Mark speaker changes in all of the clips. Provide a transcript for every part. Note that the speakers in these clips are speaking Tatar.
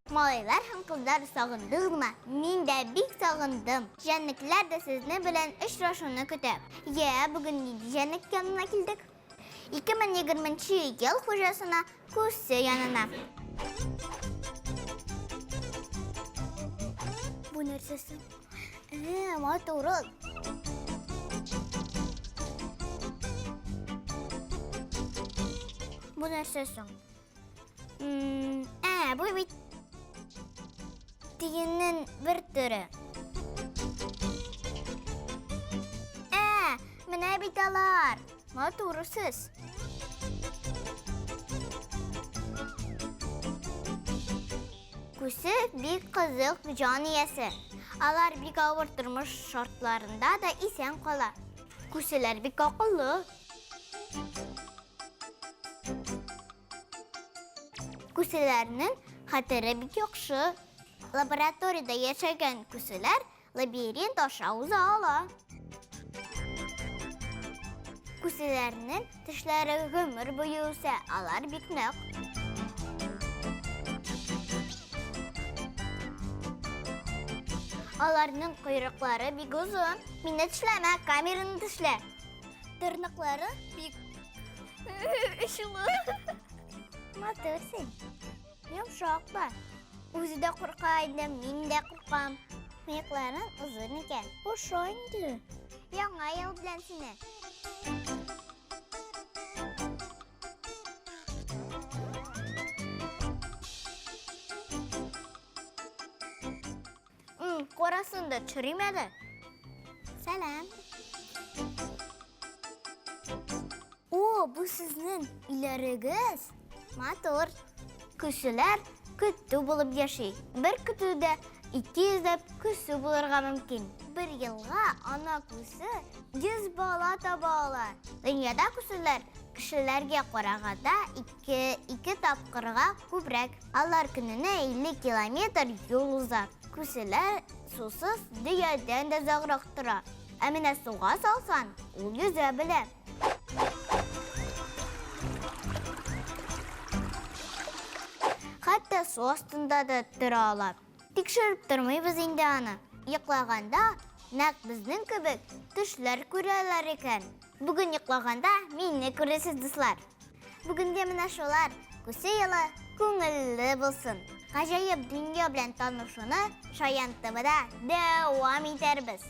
Speaker 1: Malaylar ham qizlar sog'indingmi? Men de bek sog'indim. Janniklar da sizni bilan uchrashuvni kutyapti. Bugun jannik yanına keldik. 2020-yil xo'jasini Kusi yanına. Bu narsasi? Motori. Bu narsasi. Bu bittiğinin bir türü. Mana bitalar. Motorisiz. Kusi bir qiziq joniyasi. Alar bir ağır turmuş şartlarında da isen qolar. Kusilar bir aqlli. Kusilarning xatiri bir yaxshi. Laboratoriyada yashagan kusilar labirint aşağı ala. Kusilarning tishlari ömür bo'yi o'sa, alar bitnoq. Alarning quyruqlari bir uzun. Meni tishlama, kamerani tishla. Tirnoqlari bir ishli. Motorsin. Yumshoqlar. O'zida qo'rqaydi, men de qo'rqam. Oyoqlaring uzun ekan. O'shandi. Yangi ayol bilan seni. Qorasında çürümedi. Selam. Bu sizin ilerigiz. Motor. Kusilar kütü bulup yaşay. Bir kütüde 200 kusi bulurga mümkün. Bir yılga ana kusi 100 bala tabalar. Dünyada kusilar kişilerge qaraganda 2 tapqırga ko'proq. Alar kunini 50 kilometr yol uzar. Kusilar susuz diyadan da zag'roq turar. Amina suga salsan, ul yüze bilir. Hatta su ostunda da turalar. Tekshirib turmaymiz endi ani. Yiqlaganda naq bizning kibik tushlar ko'ralar ekan. Bugun yiqlaganda meni ko'rasiz do'stlar. Bugun de mana shular Kusi yili ko'ngilli bo'lsin. G'ajoyib dunyo bilan tanishishni Shoyan TVda davom etamiz.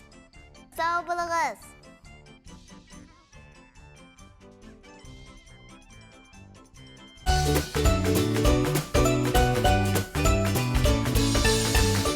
Speaker 1: Sog' bo'linglar.